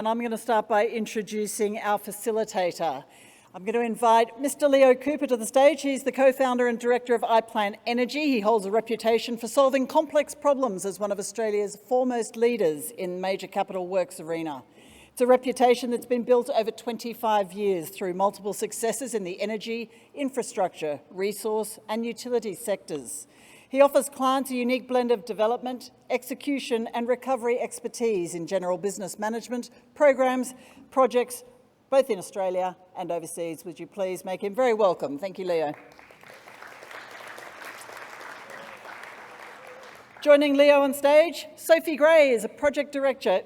And I'm going to start by introducing our facilitator. I'm going to invite Mr. Leo Cooper to the stage. He's the co-founder and director of AIPM Energy. He holds a reputation for solving complex problems as one of Australia's foremost leaders in major capital works arena. It's a reputation that's been built over 25 years through multiple successes in the energy, infrastructure, resource and utility sectors. He offers clients a unique blend of development, execution and recovery expertise in general business management, programs, projects, both in Australia and overseas. Would you please make him very welcome? Thank you, Leo. Joining Leo on stage, Sophie Gray is a project director,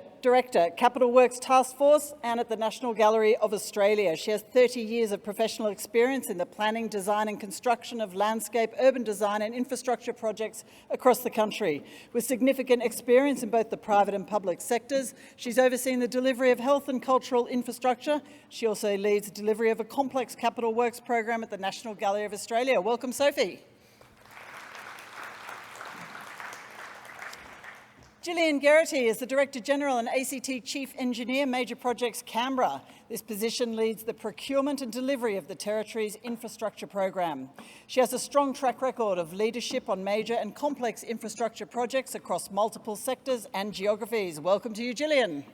Capital Works Task Force and at the National Gallery of Australia. She has 30 years of professional experience in the planning, design and construction of landscape, urban design and infrastructure projects across the country. With significant experience in both the private and public sectors, she's overseen the delivery of health and cultural infrastructure. She also leads the delivery of a complex capital works program at the National Gallery of Australia. Welcome, Sophie. Gillian Geraghty is the Director General and ACT Chief Engineer, Major Projects Canberra. This position leads the procurement and delivery of the Territory's infrastructure program. She has a strong track record of leadership on major and complex infrastructure projects across multiple sectors and geographies. Welcome to you, Gillian.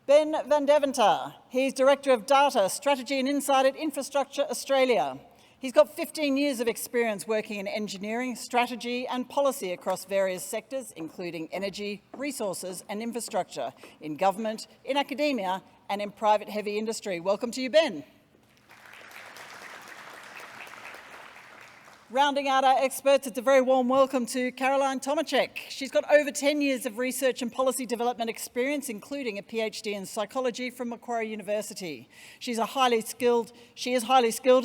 Ben van Deventer. He's Director of Data, Strategy and Insight at Infrastructure Australia. He's got 15 years of experience working in engineering, strategy and policy across various sectors, including energy, resources and infrastructure, in government, in academia and in private heavy industry. Welcome to you, Ben. Rounding out our experts, it's a very warm welcome to Caroline Tomacek. She's got over 10 years of research and policy development experience, including a PhD in psychology from Macquarie University. She is highly skilled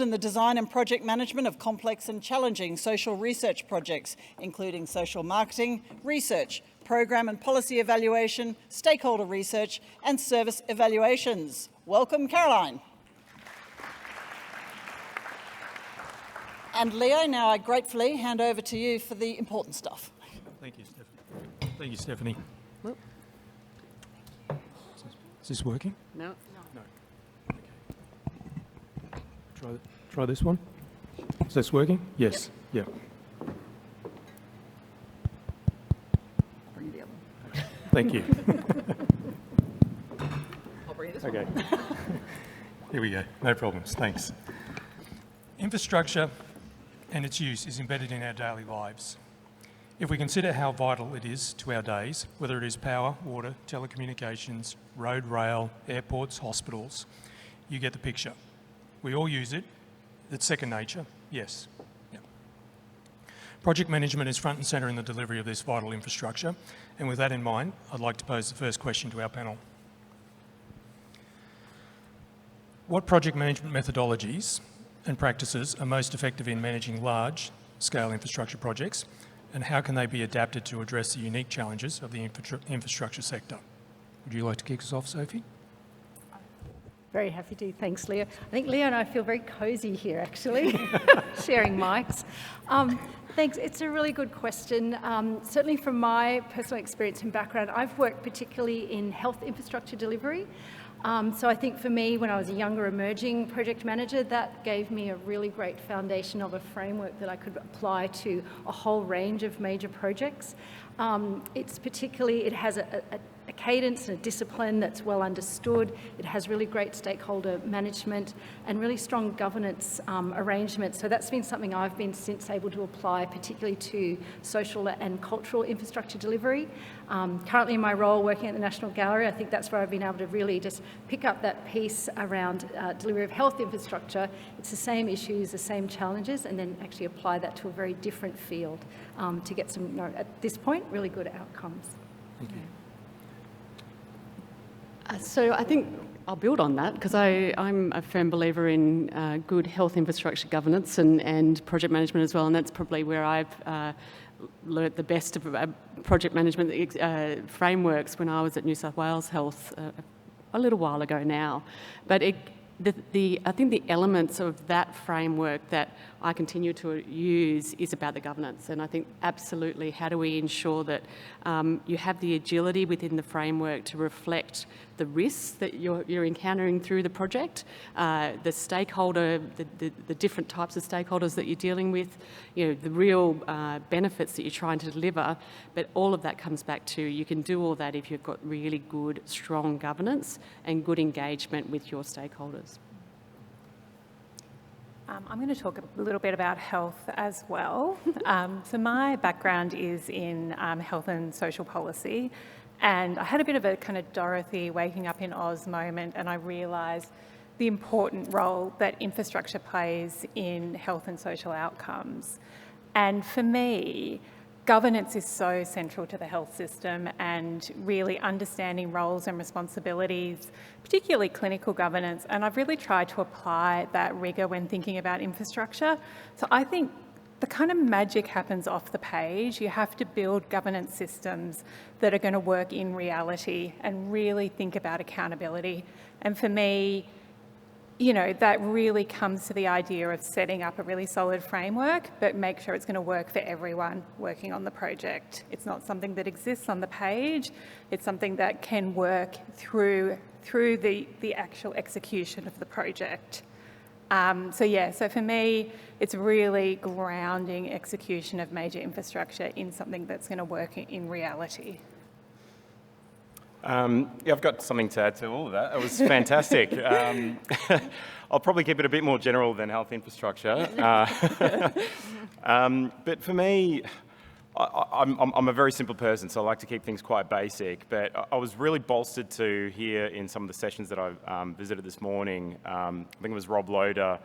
in the design and project management of complex and challenging social research projects, including social marketing, research, program and policy evaluation, stakeholder research, and service evaluations. Welcome, Caroline. And Leo, now I gratefully hand over to you for the important stuff. Thank you, Stephanie. Thank you, Stephanie. Well, is this working? No. No. Okay. Try this one. Is this working? Yes. Yep. Bring the other one. Thank you. I'll bring this Okay. one. Here we go. No problems. Thanks. Infrastructure and its use is embedded in our daily lives. If we consider how vital it is to our days, whether it is power, water, telecommunications, road, rail, airports, hospitals, you get the picture. We all use it. It's second nature. Yes. Yeah. Project management is front and centre in the delivery of this vital infrastructure. And with that in mind, I'd like to pose the first question to our panel. What project management methodologies and practices are most effective in managing large-scale infrastructure projects, and how can they be adapted to address the unique challenges of the infrastructure sector? Would you like to kick us off, Sophie? Very happy to. Thanks, Leo. I think Leo and I feel very cosy here, actually, sharing mics. Thanks. It's a really good question. Certainly from my personal experience and background, I've worked particularly in health infrastructure delivery. So I think for me, when I was a younger emerging project manager, that gave me a really great foundation of a framework that I could apply to a whole range of major projects. It has a cadence and a discipline that's well understood. It has really great stakeholder management and really strong governance arrangements. So that's been something I've been since able to apply, particularly to social and cultural infrastructure delivery. Currently in my role working at the National Gallery, I think that's where I've been able to really just pick up that piece around delivery of health infrastructure. It's the same issues, the same challenges, and then actually apply that to a very different field to get some, at this point, really good outcomes. Thank you. So I think I'll build on that because I'm a firm believer in good health infrastructure governance and project management as well, and that's probably where I've learnt the best of project management frameworks when I was at New South Wales Health a little while ago now. But I think the elements of that framework that I continue to use is about the governance. And I think absolutely, how do we ensure that you have the agility within the framework to reflect the risks that you're encountering through the project, the stakeholder, the different types of stakeholders that you're dealing with, the real benefits that you're trying to deliver. But all of that comes back to, you can do all that if you've got really good, strong governance and good engagement with your stakeholders. I'm going to talk a little bit about health as well. So my background is in health and social policy, and I had a bit of a kind of Dorothy waking up in Oz moment, and I realised the important role that infrastructure plays in health and social outcomes. And for me, governance is so central to the health system, and really understanding roles and responsibilities, particularly clinical governance. And I've really tried to apply that rigour when thinking about infrastructure. So I think the kind of magic happens off the page. You have to build governance systems that are going to work in reality and really think about accountability. And for me, that really comes to the idea of setting up a really solid framework, but make sure it's going to work for everyone working on the project. It's not something that exists on the page. It's something that can work through the actual execution of the project. So for me, it's really grounding execution of major infrastructure in something that's going to work in reality. I've got something to add to all of that. It was fantastic. I'll probably keep it a bit more general than health infrastructure. But for me, I'm a very simple person, so I like to keep things quite basic. But I was really bolstered to hear in some of the sessions that I visited this morning, I think it was Rob Loader,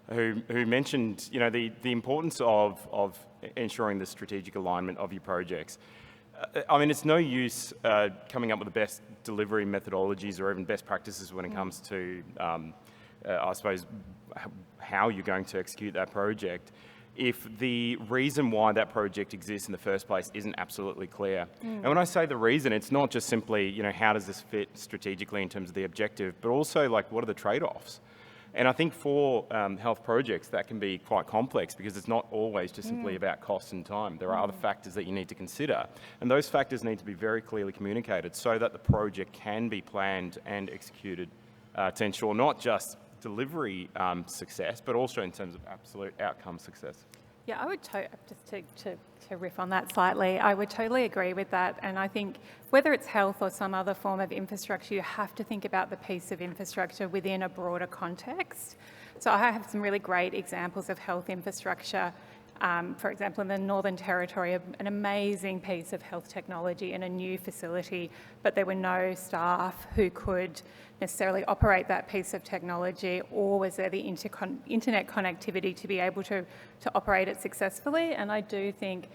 who mentioned the importance of ensuring the strategic alignment of your projects. I mean, it's no use coming up with the best delivery methodologies or even best practices when it comes to, I suppose, how you're going to execute that project if the reason why that project exists in the first place isn't absolutely clear. And when I say the reason, it's not just simply, how does this fit strategically in terms of the objective, but also like, what are the trade-offs? And I think for health projects, that can be quite complex because it's not always just simply about cost and time. There are other factors that you need to consider. And those factors need to be very clearly communicated so that the project can be planned and executed to ensure not just delivery success, but also in terms of absolute outcome success. Yeah, I would just to riff on that slightly, I would totally agree with that. And I think whether it's health or some other form of infrastructure, you have to think about the piece of infrastructure within a broader context. So I have some really great examples of health infrastructure. For example, in the Northern Territory, an amazing piece of health technology in a new facility, but there were no staff who could necessarily operate that piece of technology, or was there the internet connectivity to be able to operate it successfully. And I do think,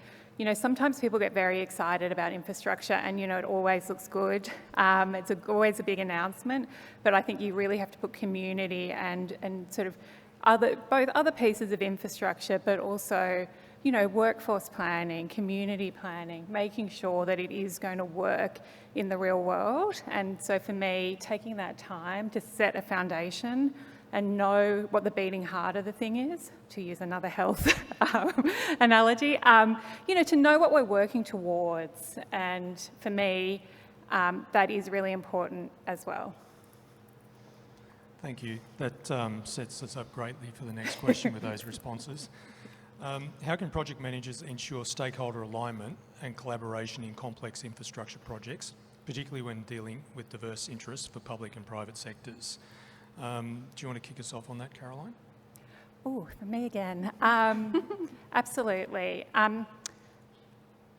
sometimes people get very excited about infrastructure and, it always looks good. It's always a big announcement, but I think you really have to put community and sort of both other pieces of infrastructure, but also, workforce planning, community planning, making sure that it is going to work in the real world. And so for me, taking that time to set a foundation and know what the beating heart of the thing is, to use another health analogy, to know what we're working towards. And for me, that is really important as well. Thank you. That sets us up greatly for the next question with those responses. How can project managers ensure stakeholder alignment and collaboration in complex infrastructure projects, particularly when dealing with diverse interests for public and private sectors? Do you want to kick us off on that, Caroline? Oh, for me again. Absolutely.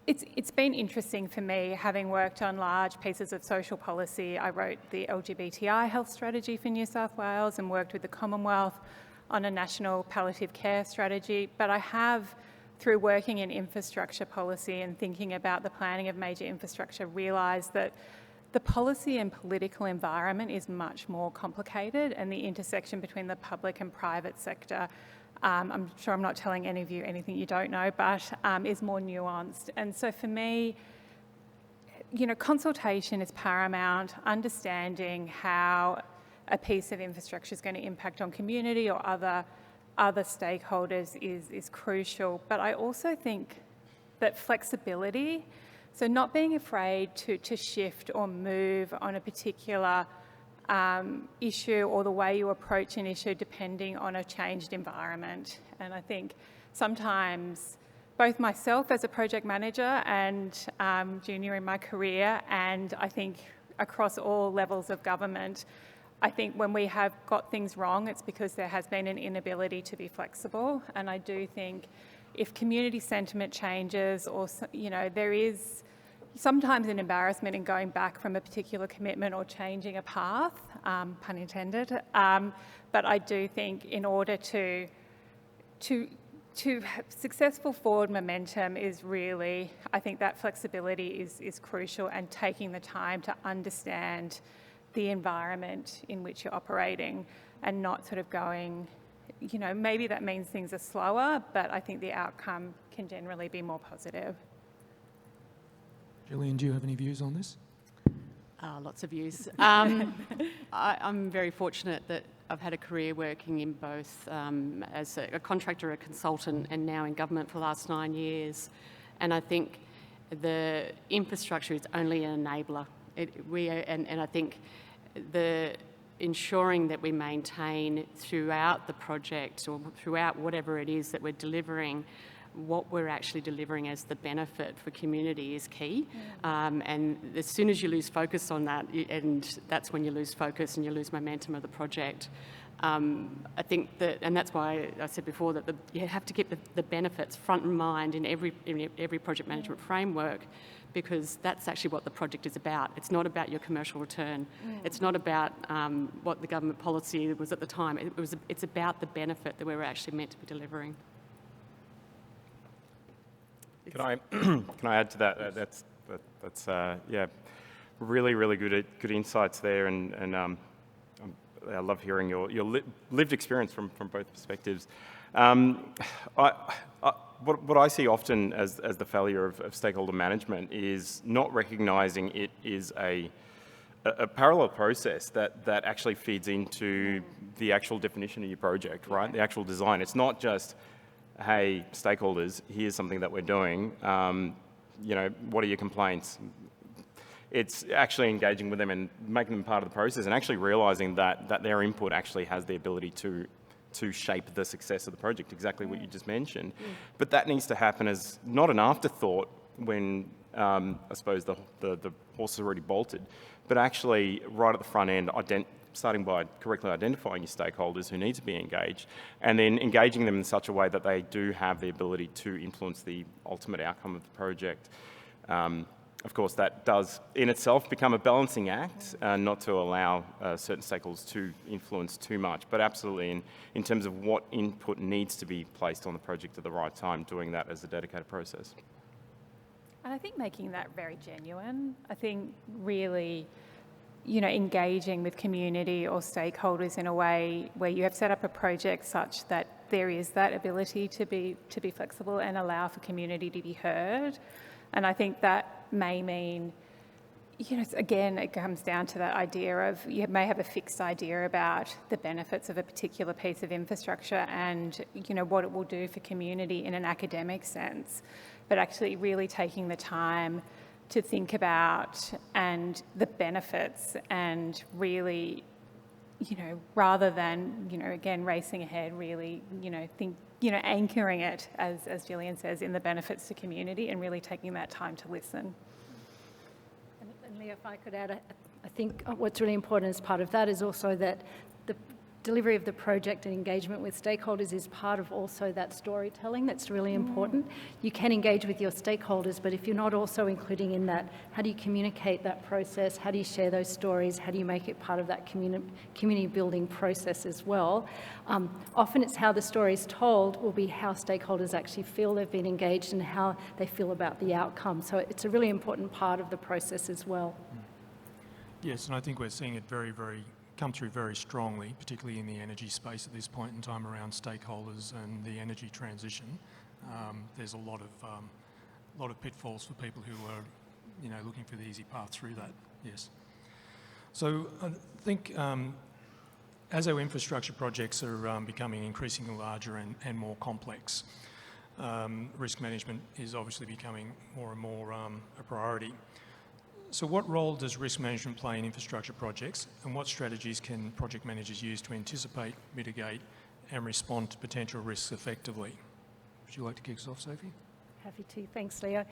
It's been interesting for me, having worked on large pieces of social policy. I wrote the LGBTI health strategy for New South Wales and worked with the Commonwealth on a national palliative care strategy. But I have, through working in infrastructure policy and thinking about the planning of major infrastructure, realised that the policy and political environment is much more complicated, and the intersection between the public and private sector, I'm sure I'm not telling any of you anything you don't know, but is more nuanced. And so for me, consultation is paramount, understanding how a piece of infrastructure is going to impact on community or other stakeholders is crucial. But I also think that flexibility, so not being afraid to shift or move on a particular issue or the way you approach an issue depending on a changed environment. And I think sometimes both myself as a project manager and junior in my career, and I think across all levels of government, I think when we have got things wrong, it's because there has been an inability to be flexible. And I do think if community sentiment changes, or, you know, there is sometimes an embarrassment in going back from a particular commitment or changing a path, pun intended. But I do think in order to have successful forward momentum is really, I think that flexibility is crucial, and taking the time to understand the environment in which you're operating and not sort of going, you know, maybe that means things are slower, but I think the outcome can generally be more positive. Gillian, do you have any views on this? Lots of views. I'm very fortunate that I've had a career working in both as a contractor, a consultant, and now in government for the last 9 years. And I think the infrastructure is only an enabler. And I think the ensuring that we maintain throughout the project or throughout whatever it is that we're delivering, what we're actually delivering as the benefit for community is key. And as soon as you lose focus on that, and that's when you lose focus and you lose momentum of the project. I think that, and that's why I said before that you have to keep the benefits front of mind in every project management framework, because that's actually what the project is about. It's not about your commercial return. It's not about what the government policy was at the time. It's about the benefit that we were actually meant to be delivering. Can I add to that? That's yeah, really good insights there, and I love hearing your lived experience from both perspectives. What I see often as the failure of stakeholder management is not recognising it is a parallel process that actually feeds into the actual definition of your project, right? The actual design. It's not just, hey, stakeholders, here's something that we're doing. You know, what are your complaints? It's actually engaging with them and making them part of the process, and actually realising that their input actually has the ability to shape the success of the project, exactly what you just mentioned. But that needs to happen as not an afterthought when I suppose the horse is already bolted, but actually right at the front end, starting by correctly identifying your stakeholders who need to be engaged, and then engaging them in such a way that they do have the ability to influence the ultimate outcome of the project. Of course, that does in itself become a balancing act, not to allow certain stakeholders to influence too much, but absolutely in terms of what input needs to be placed on the project at the right time, doing that as a dedicated process. And I think making that very genuine, I think really, you know, engaging with community or stakeholders in a way where you have set up a project such that there is that ability to be flexible and allow for community to be heard. And I think that may mean, you know, again, it comes down to that idea of you may have a fixed idea about the benefits of a particular piece of infrastructure and, you know, what it will do for community in an academic sense, but actually really taking the time to think about and the benefits, and really, you know, rather than, you know, again, racing ahead, really, you know, anchoring it, as Gillian says, in the benefits to community, and really taking that time to listen. And Leah, if I could add, I think what's really important as part of that is also that the delivery of the project and engagement with stakeholders is part of also that storytelling that's really important. You can engage with your stakeholders, but if you're not also including in that, how do you communicate that process? How do you share those stories? How do you make it part of that community building process as well? Often it's how the story is told will be how stakeholders actually feel they've been engaged and how they feel about the outcome. So it's a really important part of the process as well. Yes, and I think we're seeing it come through very strongly, particularly in the energy space at this point in time around stakeholders and the energy transition. There's a lot of pitfalls for people who are, you know, looking for the easy path through that. Yes. So I think as our infrastructure projects are becoming increasingly larger and more complex, risk management is obviously becoming more and more a priority. So what role does risk management play in infrastructure projects, and what strategies can project managers use to anticipate, mitigate and respond to potential risks effectively? Would you like to kick us off, Sophie? Happy to. Thanks, Leo.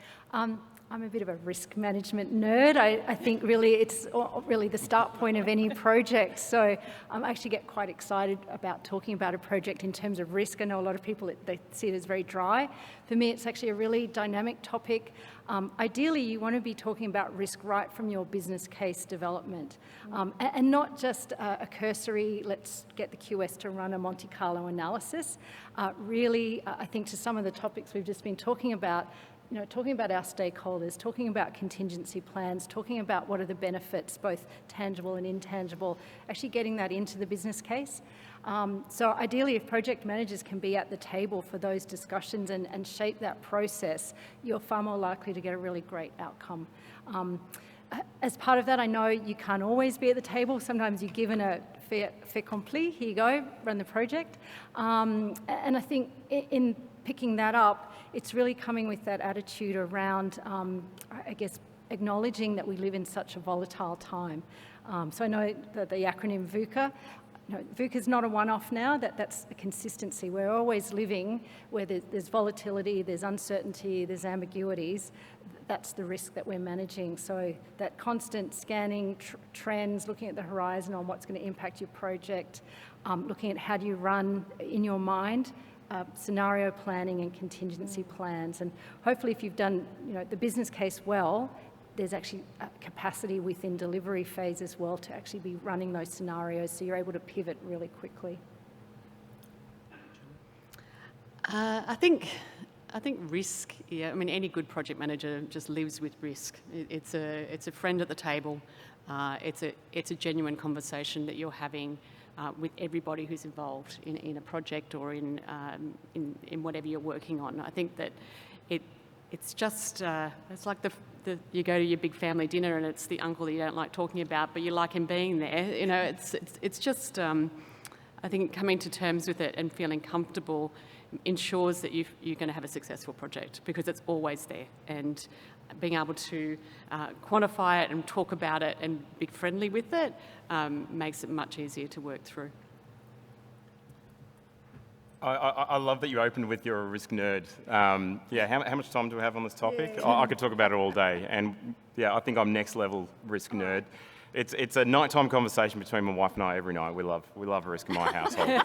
I'm a bit of a risk management nerd. I think really it's really the start point of any project. So I actually get quite excited about talking about a project in terms of risk. I know a lot of people, they see it as very dry. For me, it's actually a really dynamic topic. Ideally, you want to be talking about risk right from your business case development, and not just a cursory, let's get the QS to run a Monte Carlo analysis. Really, I think to some of the topics we've just been talking about, talking about our stakeholders, talking about contingency plans, talking about what are the benefits, both tangible and intangible, actually getting that into the business case. So ideally, if project managers can be at the table for those discussions and shape that process, you're far more likely to get a really great outcome. As part of that, I know you can't always be at the table. Sometimes you're given a fait accompli, here you go, run the project. And I think in picking that up, it's really coming with that attitude around, I guess, acknowledging that we live in such a volatile time. So I know that the acronym VUCA, VUCA is not a one-off now, that's a consistency. We're always living where there's volatility, there's uncertainty, there's ambiguities. That's the risk that we're managing. So that constant scanning trends, looking at the horizon on what's going to impact your project, looking at how do you run in your mind, scenario planning and contingency plans. And hopefully if you've done the business case well, there's actually capacity within delivery phase as well to actually be running those scenarios so you're able to pivot really quickly. I think risk, I mean, any good project manager just lives with risk. It's a friend at the table. It's a genuine conversation that you're having with everybody who's involved in a project or in whatever you're working on. I think that it's just, it's like you go to your big family dinner and it's the uncle that you don't like talking about, but you like him being there. It's just, I think coming to terms with it and feeling comfortable ensures that you're going to have a successful project because it's always there. And being able to quantify it and talk about it and be friendly with it makes it much easier to work through. I love that you opened with you're a risk nerd. How much time do we have on this topic? Yeah. I could talk about it all day. And yeah, I think I'm next level risk nerd. It's a nighttime conversation between my wife and I every night. We love risk in my household.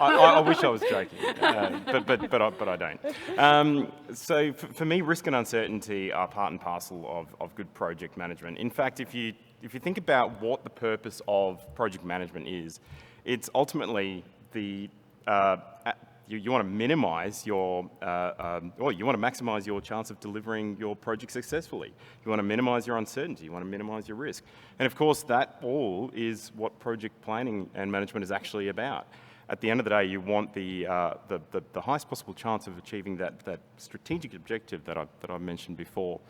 I wish I was joking, but I don't. So for me, risk and uncertainty are part and parcel of good project management. In fact, if you think about what the purpose of project management is, it's ultimately you want to minimise you want to maximise your chance of delivering your project successfully. You want to minimise your uncertainty. You want to minimise your risk. And of course, that all is what project planning and management is actually about. At the end of the day, you want the highest possible chance of achieving that strategic objective that I mentioned before.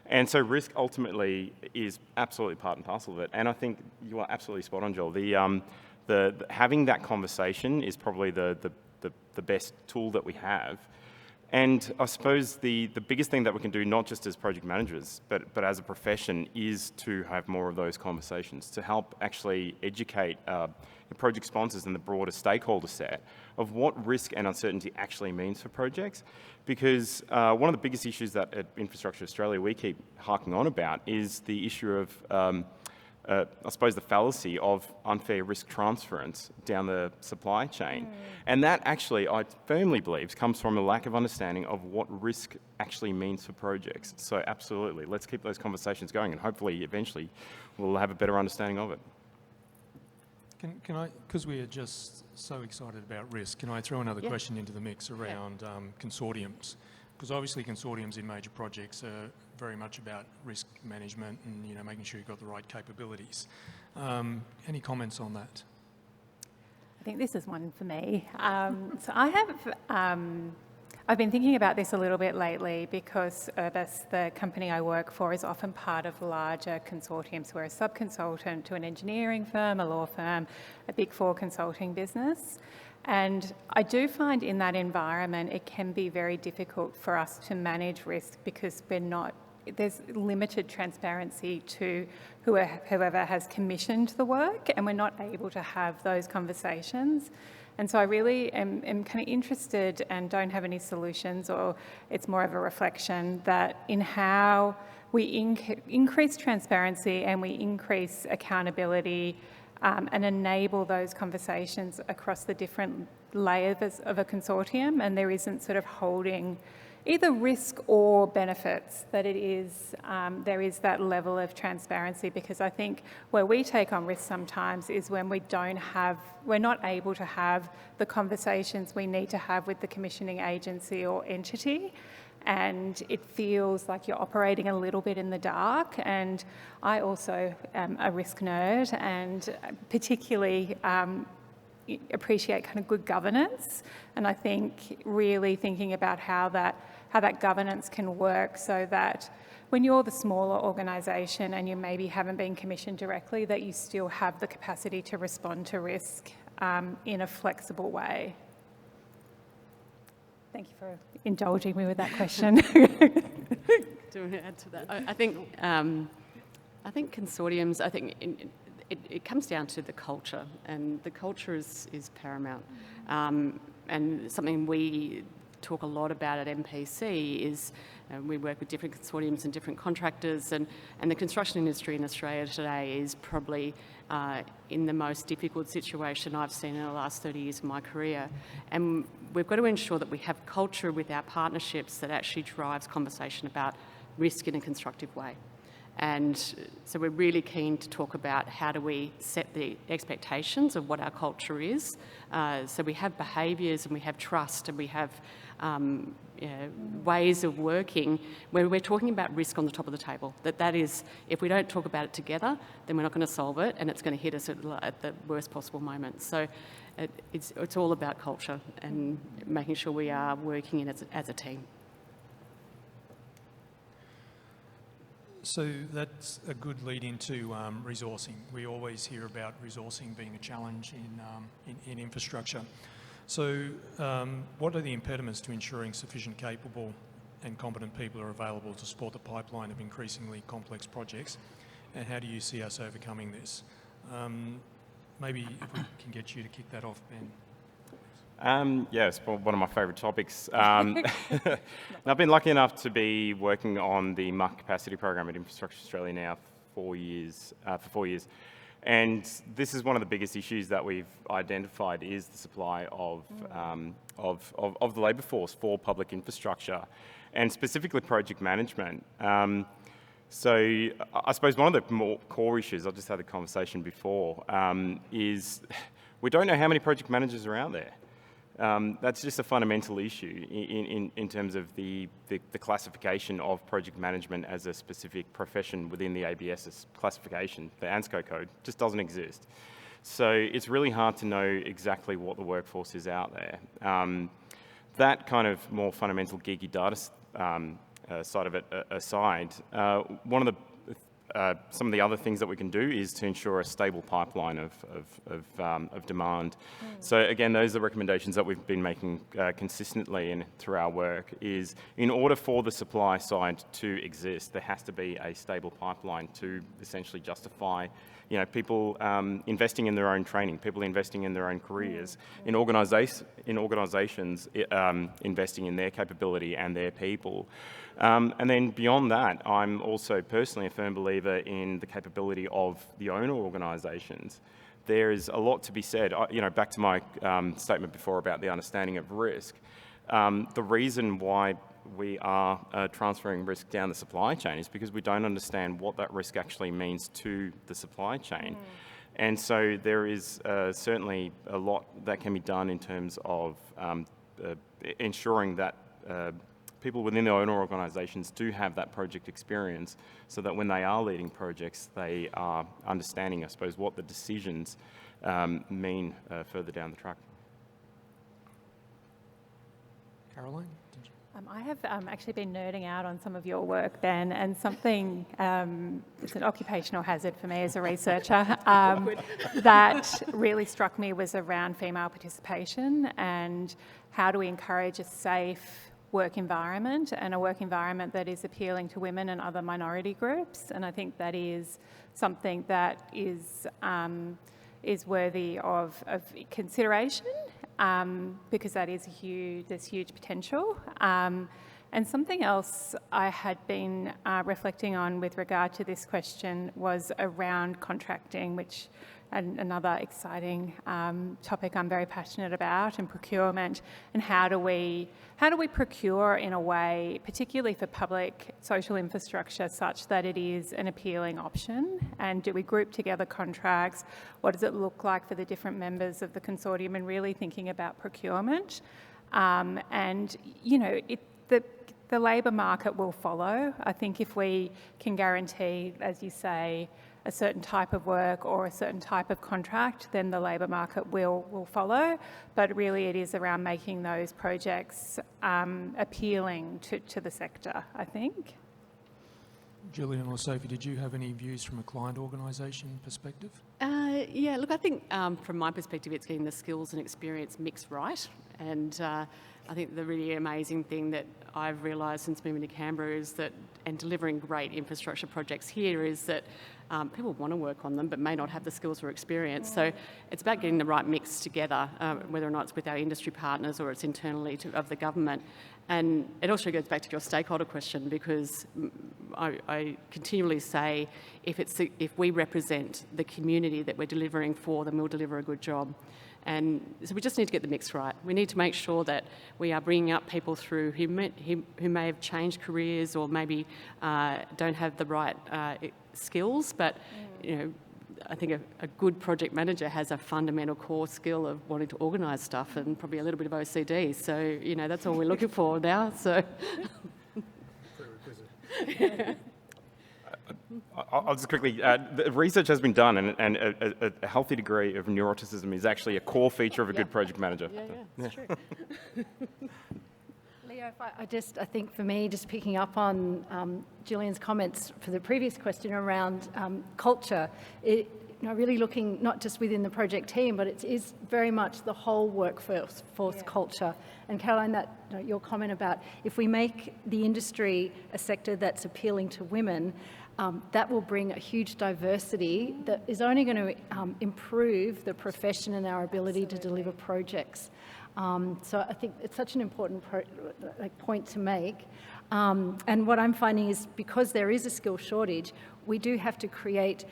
And so risk ultimately is absolutely part and parcel of it. And I think you are absolutely spot on, Joel. Having that conversation is probably the best tool that we have. And I suppose the biggest thing that we can do, not just as project managers, but as a profession, is to have more of those conversations to help actually educate the project sponsors and the broader stakeholder set of what risk and uncertainty actually means for projects. Because one of the biggest issues that at Infrastructure Australia we keep harking on about is the issue of I suppose the fallacy of unfair risk transference down the supply chain. And that actually, I firmly believe, comes from a lack of understanding of what risk actually means for projects. So absolutely, let's keep those conversations going and hopefully eventually we'll have a better understanding of it. Can I, because we are just so excited about risk, can I throw another question into the mix around consortiums? Because obviously consortiums in major projects are very much about risk management and making sure you've got the right capabilities. Any comments on that? I think this is one for me. So I I've been thinking about this a little bit lately because Urbis, the company I work for, is often part of larger consortiums. We're a sub-consultant to an engineering firm, a law firm, a Big Four consulting business. And I do find in that environment it can be very difficult for us to manage risk because there's limited transparency to whoever has commissioned the work, and we're not able to have those conversations. And so I really am kind of interested, and don't have any solutions, or it's more of a reflection that in how we increase transparency and we increase accountability and enable those conversations across the different layers of a consortium, and there isn't sort of holding either risk or benefits, that it is, there is that level of transparency, because I think where we take on risk sometimes is when we're not able to have the conversations we need to have with the commissioning agency or entity, and it feels like you're operating a little bit in the dark. And I also am a risk nerd, and particularly appreciate kind of good governance, and I think really thinking about how that governance can work, so that when you're the smaller organisation and you maybe haven't been commissioned directly, that you still have the capacity to respond to risk in a flexible way. Thank you for indulging me with that question. Do you want to add to that? I think consortiums, it comes down to the culture, and the culture is paramount. And something we talk a lot about at MPC is we work with different consortiums and different contractors, and the construction industry in Australia today is probably in the most difficult situation I've seen in the last 30 years of my career. And we've got to ensure that we have culture with our partnerships that actually drives conversation about risk in a constructive way. And so we're really keen to talk about how do we set the expectations of what our culture is. So we have behaviours, and we have trust, and we have ways of working where we're talking about risk on the top of the table. That is, if we don't talk about it together, then we're not going to solve it, and it's going to hit us at the worst possible moment. So it's all about culture and making sure we are working in as a team. So that's a good lead into resourcing. We always hear about resourcing being a challenge in infrastructure. So what are the impediments to ensuring sufficient capable and competent people are available to support the pipeline of increasingly complex projects, and how do you see us overcoming this? Maybe if we can get you to kick that off, Ben. Yeah, it's one of my favourite topics. I've been lucky enough to be working on the MUC capacity program at Infrastructure Australia now for 4 years. And this is one of the biggest issues that we've identified, is the supply of the labour force for public infrastructure, and specifically project management. So I suppose one of the more core issues, I just had a conversation before, is we don't know how many project managers are out there. That's just a fundamental issue in terms of the classification of project management as a specific profession within the ABS's classification. The ANSCO code just doesn't exist. So it's really hard to know exactly what the workforce is out there. That kind of more fundamental geeky data side of it aside, some of the other things that we can do is to ensure a stable pipeline of demand. So again, those are the recommendations that we've been making consistently and through our work, is in order for the supply side to exist, there has to be a stable pipeline to essentially justify, people investing in their own training, people investing in their own careers, in organisations investing in their capability and their people. And then beyond that, I'm also personally a firm believer in the capability of the owner organisations. There is a lot to be said. Back to my statement before about the understanding of risk. The reason why we are transferring risk down the supply chain is because we don't understand what that risk actually means to the supply chain. And so there is certainly a lot that can be done in terms of ensuring that people within the owner organisations do have that project experience, so that when they are leading projects, they are understanding, I suppose, what the decisions mean further down the track. Caroline, did I have actually been nerding out on some of your work, Ben, and something, it's an occupational hazard for me as a researcher, that really struck me was around female participation and how do we encourage a safe work environment and a work environment that is appealing to women and other minority groups. And I think that is something that is worthy of consideration. Because that is there's huge potential. And something else I had been reflecting on with regard to this question was around contracting, which another exciting topic I'm very passionate about, and procurement, and how do we procure in a way, particularly for public social infrastructure, such that it is an appealing option? And do we group together contracts? What does it look like for the different members of the consortium? And really thinking about procurement. And, you know, the labour market will follow. I think if we can guarantee, as you say, a certain type of work or a certain type of contract, then the labour market will follow. But really it is around making those projects appealing to the sector, I think. Gillian or Sophie, did you have any views from a client organisation perspective? Yeah, look, I think from my perspective, it's getting the skills and experience mixed right. And I think the really amazing thing that I've realised since moving to Canberra is that, and delivering great infrastructure projects here, is that people want to work on them but may not have the skills or experience. So it's about getting the right mix together, whether or not it's with our industry partners or it's internally of the government. And it also goes back to your stakeholder question, because I continually say if we represent the community that we're delivering for, then we'll deliver a good job. And so we just need to get the mix right. We need to make sure that we are bringing up people through who may have changed careers or maybe don't have the right skills, but you know, I think a good project manager has a fundamental core skill of wanting to organise stuff and probably a little bit of OCD. So, you know, that's all we're looking for now. So. I'll just quickly, the research has been done, and a healthy degree of neuroticism is actually a core feature of a good project manager. Yeah, it's true. Leo, I think for me, just picking up on Gillian's comments for the previous question around culture, really looking not just within the project team, but it is very much the whole workforce culture. And Caroline, your comment about if we make the industry a sector that's appealing to women, that will bring a huge diversity that is only going to improve the profession and our ability to deliver projects. So I think it's such an important point to make. And what I'm finding is because there is a skill shortage, we do have to create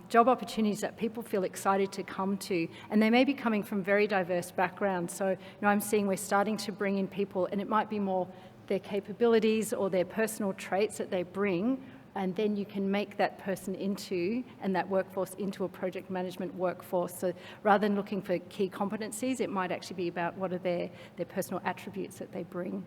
job opportunities that people feel excited to come to, and they may be coming from very diverse backgrounds. So, I'm seeing we're starting to bring in people, and it might be more their capabilities or their personal traits that they bring, and then you can make that person and that workforce into a project management workforce. So rather than looking for key competencies, it might actually be about what are their personal attributes that they bring.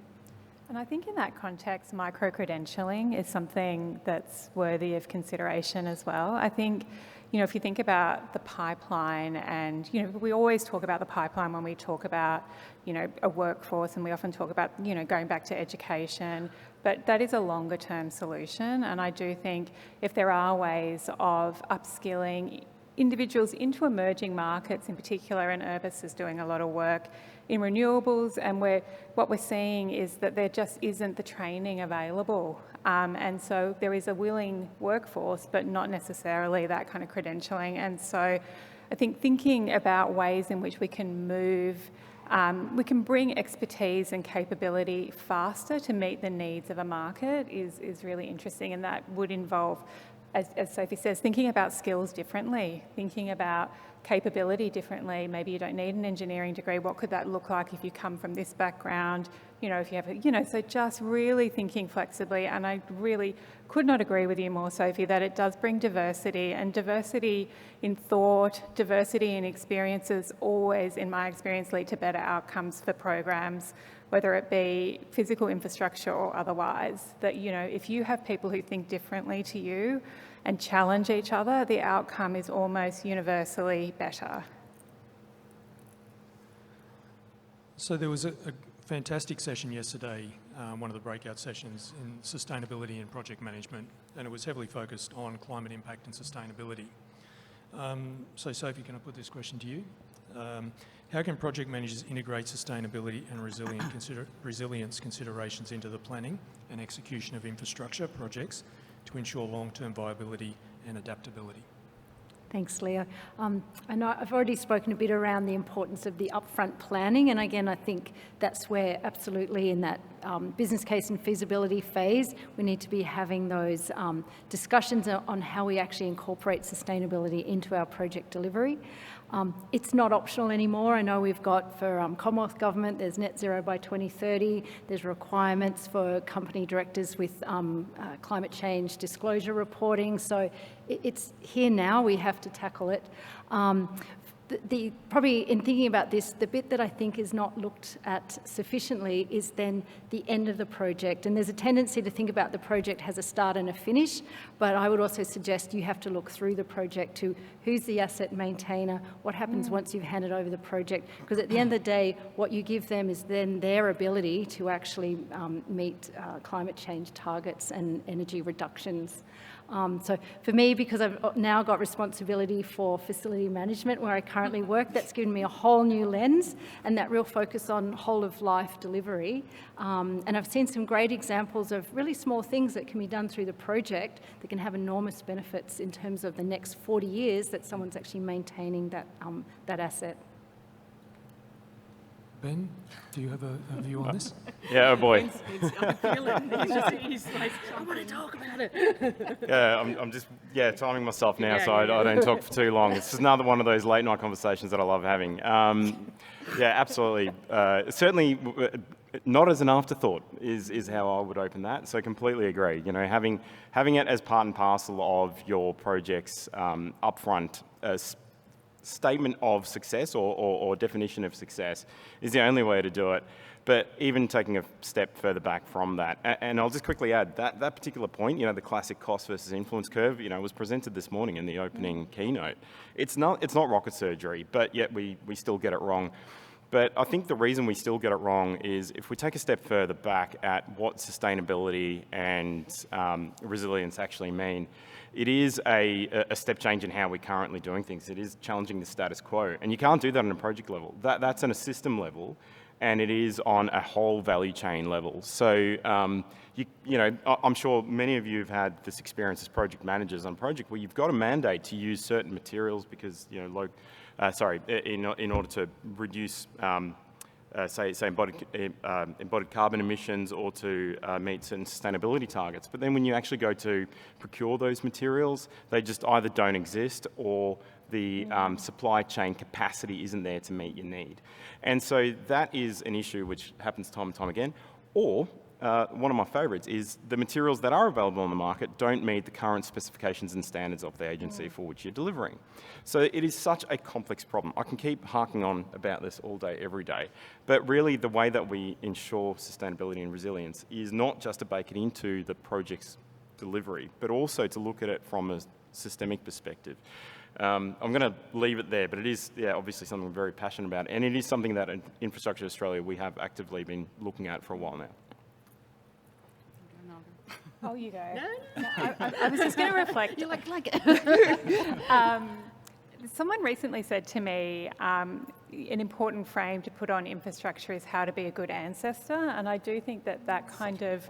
And I think in that context, micro-credentialing is something that's worthy of consideration as well. I think, if you think about the pipeline, and, we always talk about the pipeline when we talk about, a workforce, and we often talk about, going back to education, but that is a longer term solution. And I do think if there are ways of upskilling individuals into emerging markets in particular, and Urbis is doing a lot of work in renewables, and what we're seeing is that there just isn't the training available. And so there is a willing workforce, but not necessarily that kind of credentialing. And so I think thinking about ways in which we can we can bring expertise and capability faster to meet the needs of a market is really interesting, and that would involve, as Sophie says, thinking about skills differently, thinking about capability differently. Maybe you don't need an engineering degree. What could that look like if you come from this background? If you have so just really thinking flexibly. And I really could not agree with you more, Sophie, that it does bring diversity, and diversity in thought, diversity in experiences always, in my experience, lead to better outcomes for programs, whether it be physical infrastructure or otherwise. That, if you have people who think differently to you and challenge each other, the outcome is almost universally better. So there was a fantastic session yesterday one of the breakout sessions in sustainability and project management, and it was heavily focused on climate impact and sustainability. So Sophie, can I put this question to you? How can project managers integrate sustainability and resilience considerations into the planning and execution of infrastructure projects to ensure long-term viability and adaptability? Thanks, Leo. I know I've already spoken a bit around the importance of the upfront planning, and again, I think that's where absolutely in that business case and feasibility phase, we need to be having those discussions on how we actually incorporate sustainability into our project delivery. It's not optional anymore. I know we've got for Commonwealth Government, there's net zero by 2030. There's requirements for company directors with climate change disclosure reporting. So it's here now, we have to tackle it. Probably in thinking about this, the bit that I think is not looked at sufficiently is then the end of the project. And there's a tendency to think about the project has a start and a finish, but I would also suggest you have to look through the project to who's the asset maintainer, what happens once you've handed over the project, because at the end of the day, what you give them is then their ability to actually meet climate change targets and energy reductions. So for me, because I've now got responsibility for facility management where I currently work, that's given me a whole new lens and that real focus on whole of life delivery. And I've seen some great examples of really small things that can be done through the project that can have enormous benefits in terms of the next 40 years that someone's actually maintaining that asset. Ben, do you have a view on this? Yeah, oh boy. I feel it. He's like, I want to talk about it. Yeah, I'm just timing myself now so I don't talk for too long. It's just another one of those late night conversations that I love having. Yeah, absolutely. Certainly not as an afterthought is how I would open that. So completely agree. You know, having it as part and parcel of your project's upfront statement of success or definition of success is the only way to do it. But even taking a step further back from that, and I'll just quickly add that particular point, you know, the classic cost versus influence curve, you know, was presented this morning in the opening keynote. It's not rocket surgery, but yet we still get it wrong. But I think the reason we still get it wrong is if we take a step further back at what sustainability and resilience actually mean, it is a step change in how we're currently doing things. It is challenging the status quo. And you can't do that on a project level. That's on a system level, and it is on a whole value chain level. So, you know, I'm sure many of you have had this experience as project managers on a project where you've got a mandate to use certain materials because, you know, in order to reduce, say embodied carbon emissions or to meet certain sustainability targets. But then when you actually go to procure those materials, they just either don't exist or the supply chain capacity isn't there to meet your need. And so that is an issue which happens time and time again. Or one of my favourites is the materials that are available on the market don't meet the current specifications and standards of the agency for which you're delivering. So it is such a complex problem. I can keep harking on about this all day, every day, but really the way that we ensure sustainability and resilience is not just to bake it into the project's delivery, but also to look at it from a systemic perspective. I'm going to leave it there, but it is obviously something I'm very passionate about, and it is something that in Infrastructure Australia we have actively been looking at for a while now. Oh, you go. No. I was just going to reflect. You like it. Someone recently said to me, an important frame to put on infrastructure is how to be a good ancestor. And I do think that kind of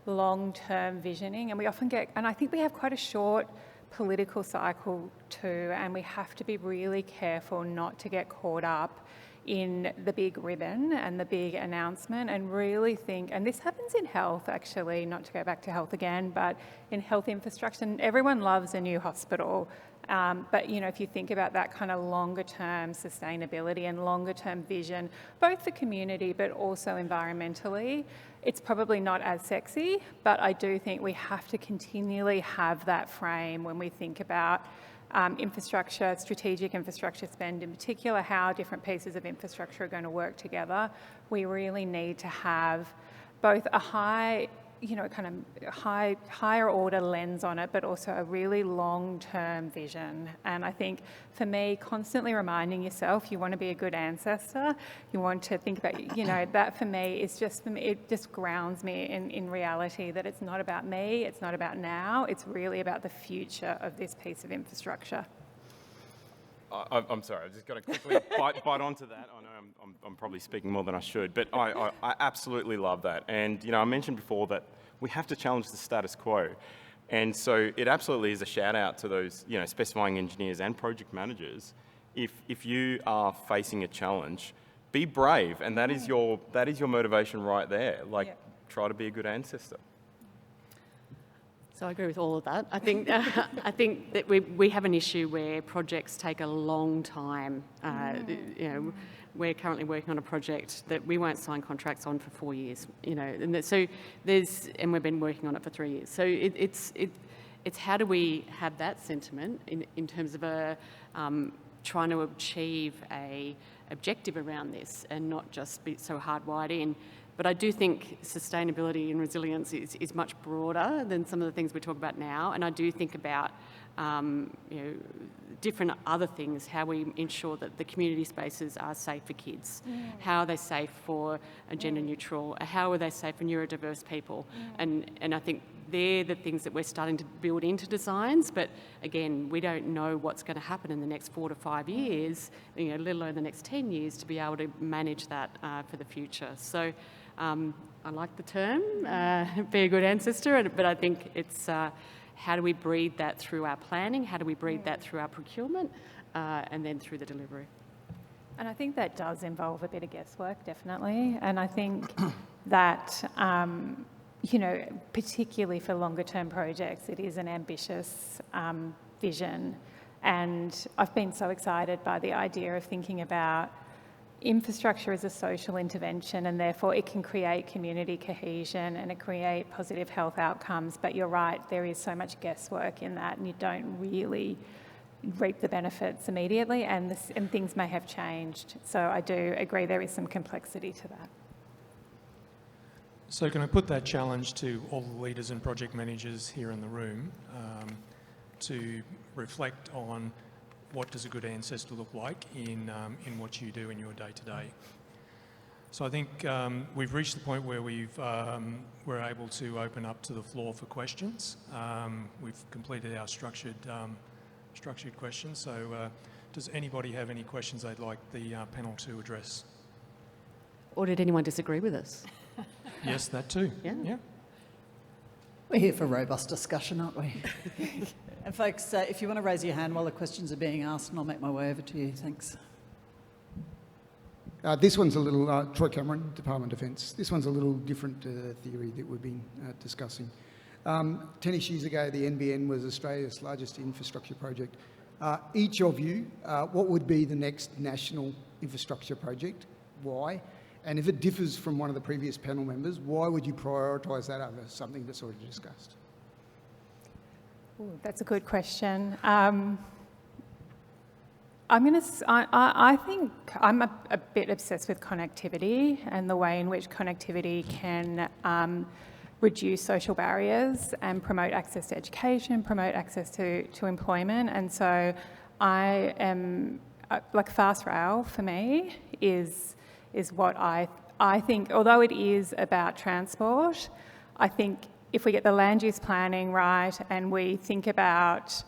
long-term visioning, and we often get, and I think we have quite a short political cycle too, and we have to be really careful not to get caught up in the big ribbon and the big announcement and really think, and this happens in health actually, not to go back to health again, but in health infrastructure, and everyone loves a new hospital. But, you know, if you think about that kind of longer term sustainability and longer term vision, both for community but also environmentally, it's probably not as sexy, but I do think we have to continually have that frame when we think about infrastructure, strategic infrastructure spend in particular, how different pieces of infrastructure are going to work together. We really need to have both a high, kind of higher order lens on it, but also a really long-term vision. And I think for me, constantly reminding yourself you want to be a good ancestor, you want to think about, that for me is just, it just grounds me in reality that it's not about me, it's not about now, it's really about the future of this piece of infrastructure. I'm sorry, I've just got to quickly bite onto that. I know I'm probably speaking more than I should, but I absolutely love that. And, I mentioned before that we have to challenge the status quo. And so it absolutely is a shout out to those, specifying engineers and project managers. If you are facing a challenge, be brave. And that is your motivation right there. Try to be a good ancestor. So I agree with all of that. I think that we have an issue where projects take a long time. We're currently working on a project that we won't sign contracts on for 4 years. And we've been working on it for 3 years. So it's how do we have that sentiment in terms of trying to achieve a objective around this and not just be so hardwired in. But I do think sustainability and resilience is much broader than some of the things we talk about now. And I do think about, different other things, how we ensure that the community spaces are safe for kids. How are they safe for gender neutral? How are they safe for neurodiverse people? And I think they're the things that we're starting to build into designs. But again, we don't know what's going to happen in the next 4 to 5 years, let alone the next 10 years, to be able to manage that for the future. So I like the term, be a good ancestor, but I think it's how do we breed that through our planning, how do we breed that through our procurement, and then through the delivery. And I think that does involve a bit of guesswork, definitely. And I think that, particularly for longer term projects, it is an ambitious vision. And I've been so excited by the idea of thinking about infrastructure as a social intervention, and therefore it can create community cohesion and it create positive health outcomes. But you're right, there is so much guesswork in that, and you don't really reap the benefits immediately, and things may have changed. So I do agree there is some complexity to that. So can I put that challenge to all the leaders and project managers here in the room to reflect on what does a good ancestor look like in what you do in your day-to-day? So I think we've reached the point where we're able to open up to the floor for questions. We've completed our structured questions. So does anybody have any questions they'd like the panel to address? Or did anyone disagree with us? Yes, that too. Yeah. We're here for robust discussion, aren't we? And folks, if you want to raise your hand while the questions are being asked, and I'll make my way over to you. Thanks. This one's a little, Troy Cameron, Department of Defence. This one's a little different to the theory that we've been discussing. 10-ish years ago, the NBN was Australia's largest infrastructure project. Each of you, what would be the next national infrastructure project? Why? And if it differs from one of the previous panel members, why would you prioritise that over something that's already discussed? Ooh, that's a good question. I think I'm a bit obsessed with connectivity and the way in which connectivity can reduce social barriers and promote access to education, promote access to employment. And so I am, fast rail for me is what I think, although it is about transport, I think if we get the land use planning right and we think about,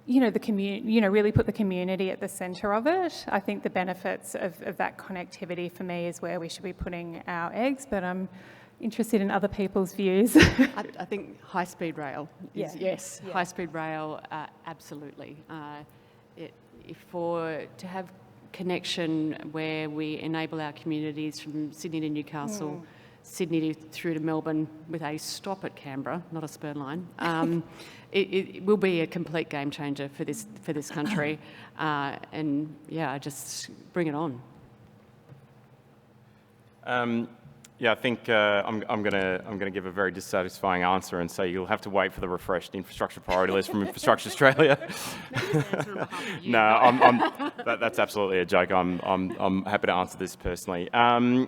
really put the community at the centre of it, I think the benefits of that connectivity for me is where we should be putting our eggs, but I'm interested in other people's views. I think high-speed rail is, yes, Yeah. high-speed rail, absolutely. To have connection where we enable our communities from Sydney to Newcastle, Sydney through to Melbourne with a stop at Canberra, not a spur line, it will be a complete game changer for this country. And yeah, just bring it on. I think I'm gonna give a very dissatisfying answer and say you'll have to wait for the refreshed infrastructure priority list from Infrastructure Australia. No, that's absolutely a joke. I'm happy to answer this personally. I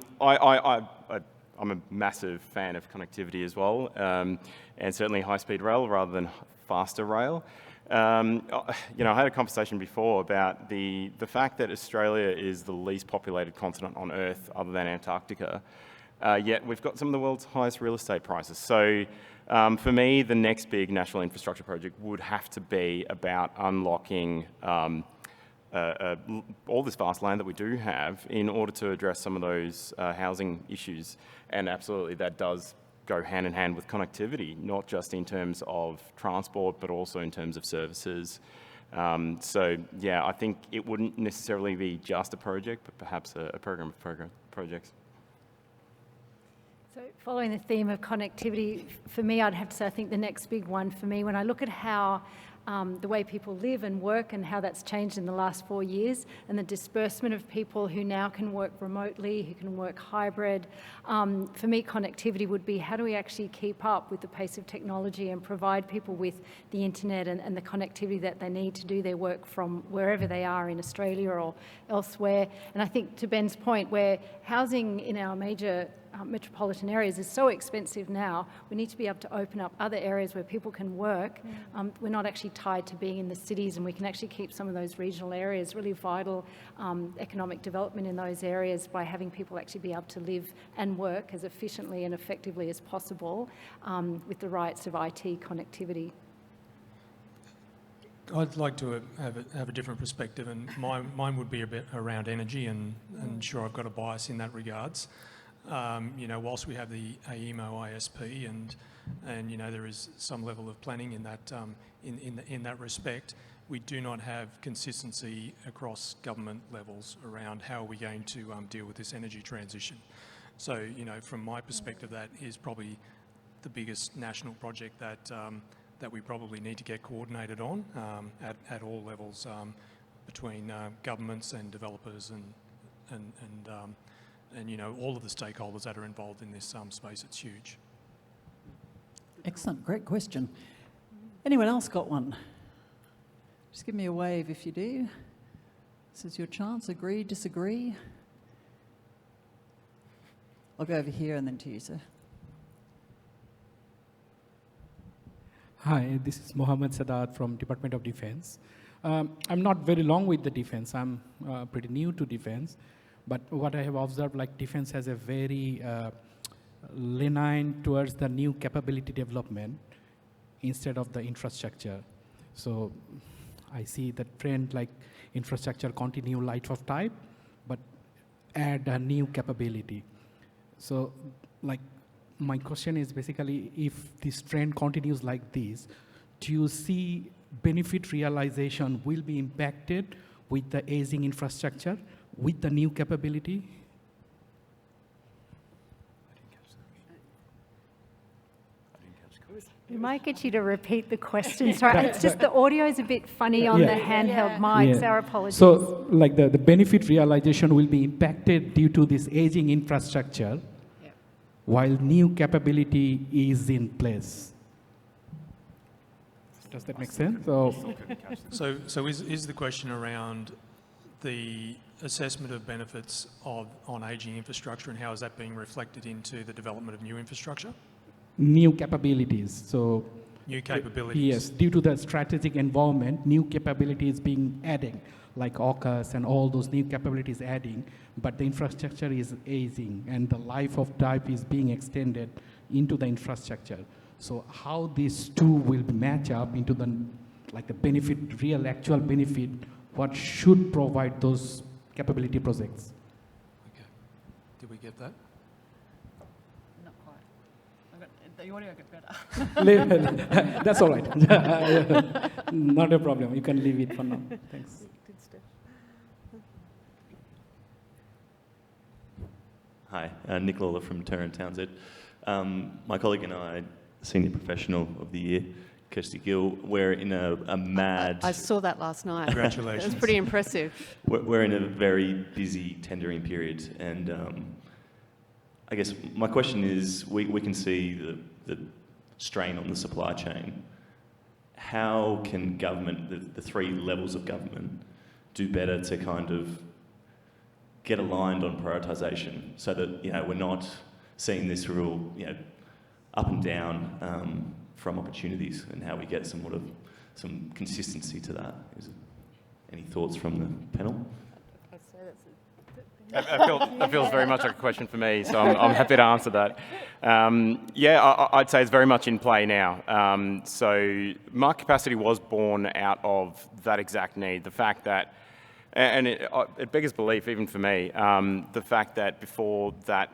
I'm a massive fan of connectivity as well, and certainly high-speed rail rather than faster rail. I had a conversation before about the fact that Australia is the least populated continent on Earth other than Antarctica, yet we've got some of the world's highest real estate prices. So for me, the next big national infrastructure project would have to be about unlocking all this vast land that we do have in order to address some of those housing issues. And absolutely, that does go hand in hand with connectivity, not just in terms of transport, but also in terms of services. So yeah, I think it wouldn't necessarily be just a project, but perhaps a program of projects. So following the theme of connectivity, for me, I'd have to say I think the next big one for me, when I look at how the way people live and work and how that's changed in the last 4 years, and the disbursement of people who now can work remotely, who can work hybrid. For me, connectivity would be how do we actually keep up with the pace of technology and provide people with the internet and the connectivity that they need to do their work from wherever they are in Australia or elsewhere. And I think to Ben's point, where housing in our major metropolitan areas is so expensive now, we need to be able to open up other areas where people can work. We're not actually tied to being in the cities, and we can actually keep some of those regional areas, really vital economic development in those areas, by having people actually be able to live and work as efficiently and effectively as possible with the right sort of IT connectivity. I'd like to have a different perspective, and mine would be a bit around energy, and sure, I've got a bias in that regards. Whilst we have the AEMO ISP and there is some level of planning in that in that respect, we do not have consistency across government levels around how are we going to deal with this energy transition. So from my perspective, that is probably the biggest national project that we probably need to get coordinated on at all levels between governments and developers and all of the stakeholders that are involved in this space. It's huge. Excellent, great question. Anyone else got one? Just give me a wave if you do. This is your chance. Agree, disagree? I'll go over here and then to you, sir. Hi, this is Mohammed Sadat from Department of Defense. I'm not very long with the defense. I'm pretty new to defense. But what I have observed, like defense has a very lean towards the new capability development instead of the infrastructure. So I see the trend like infrastructure continue life of type, but add a new capability. So like my question is basically, if this trend continues like this, do you see benefit realization will be impacted with the aging infrastructure, with the new capability? We might get you to repeat the question. Sorry, it's just the audio is a bit funny on the handheld mics. Our apologies. So, like the benefit realization will be impacted due to this aging infrastructure, while new capability is in place. Does that make sense? So is the question around the assessment of benefits on ageing infrastructure, and how is that being reflected into the development of new infrastructure? New capabilities. So new capabilities. Yes, due to the strategic environment, new capabilities being added, like AUKUS and all those new capabilities adding, but the infrastructure is aging and the life of type is being extended into the infrastructure. So how these two will match up into the benefit, real actual benefit, what should provide those capability projects? Okay. Did we get that? Not quite. The audio got better. That's all right. Not a problem. You can leave it for now. Thanks. Hi, Nick Lawler from Turner & Townsend. My colleague and I, Senior Professional of the Year, Kirsty Gill, we're in a mad... I saw that last night. Congratulations. It was pretty impressive. We're in a very busy tendering period, and I guess my question is, we can see the strain on the supply chain. How can government, the three levels of government, do better to kind of get aligned on prioritisation so that we're not seeing this real, up and down from opportunities, and how we get some consistency to that. Any thoughts from the panel? That feels very much like a question for me, so I'm happy to answer that. I'd say it's very much in play now. So market capacity was born out of that exact need. The fact that, and it beggars belief even for me, the fact that before that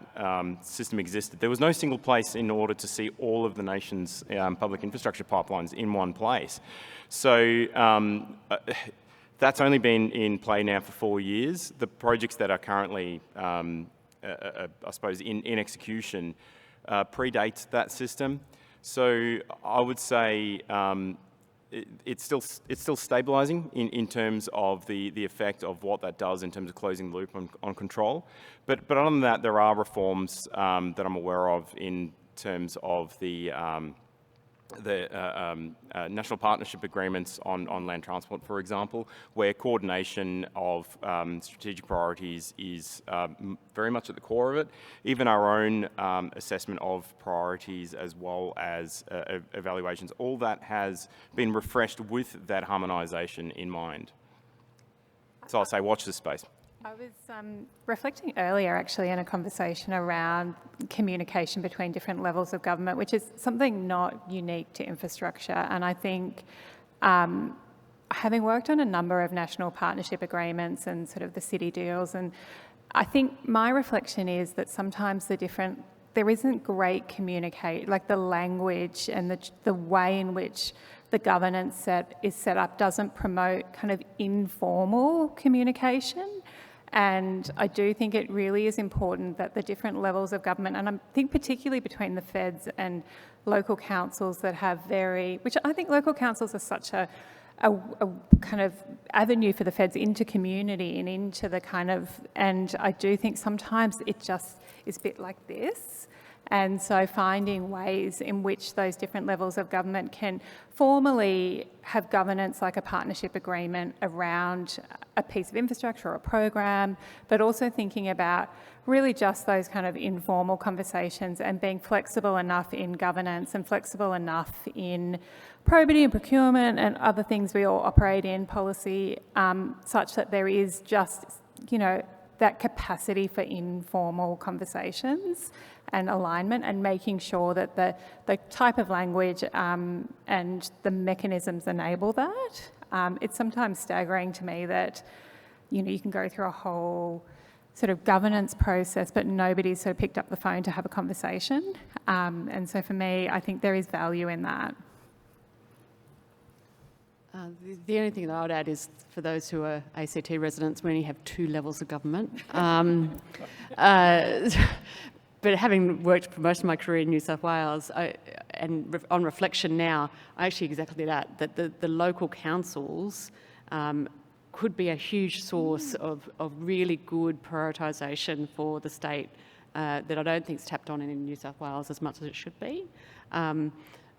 system existed, there was no single place in order to see all of the nation's public infrastructure pipelines in one place. So that's only been in play now for 4 years. The projects that are currently, I suppose, in execution predate that system. So I would say it's still stabilising in terms of the effect of what that does in terms of closing the loop on control. But other than that, there are reforms that I'm aware of in terms of the national partnership agreements on land transport, for example, where coordination of strategic priorities is very much at the core of it. Even our own assessment of priorities as well as evaluations, all that has been refreshed with that harmonisation in mind. So I'll say watch this space. I was reflecting earlier actually in a conversation around communication between different levels of government, which is something not unique to infrastructure. And I think having worked on a number of national partnership agreements and sort of the city deals, and I think my reflection is that sometimes there isn't great like the language and the way in which the governance is set up doesn't promote kind of informal communication. And I do think it really is important that the different levels of government, and I think particularly between the feds and local councils that have which I think local councils are such a kind of avenue for the feds into community and into the and I do think sometimes it just is a bit like this. And so finding ways in which those different levels of government can formally have governance like a partnership agreement around a piece of infrastructure or a program, but also thinking about really just those kind of informal conversations and being flexible enough in governance and flexible enough in probity and procurement and other things we all operate in, policy, such that there is just, that capacity for informal conversations and alignment, and making sure that the type of language and the mechanisms enable that. It's sometimes staggering to me that, you can go through a whole sort of governance process, but nobody's sort of picked up the phone to have a conversation. And so for me, I think there is value in that. The only thing that I would add is, for those who are ACT residents, we only have 2 levels of government. But having worked for most of my career in New South Wales, on reflection now, I actually exactly that the local councils could be a huge source of really good prioritisation for the state that I don't think is tapped on in New South Wales as much as it should be.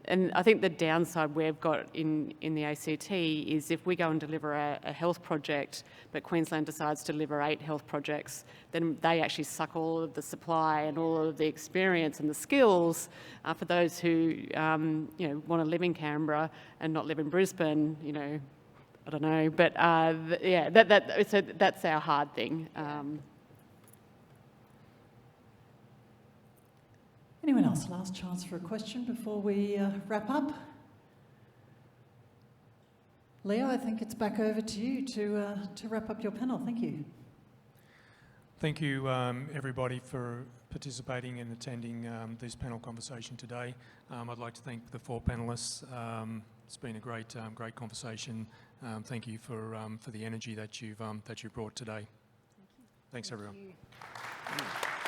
And I think the downside we've got in the ACT is if we go and deliver a health project, but Queensland decides to deliver 8 health projects, then they actually suck all of the supply and all of the experience and the skills for those who want to live in Canberra and not live in Brisbane. I don't know, but so that's our hard thing. Anyone else? Last chance for a question before we wrap up. Leo, I think it's back over to you to wrap up your panel. Thank you. Thank you, everybody, for participating and attending this panel conversation today. I'd like to thank the 4 panellists. It's been a great conversation. Thank you for the energy that you've brought today. Thanks, everyone. Thank you.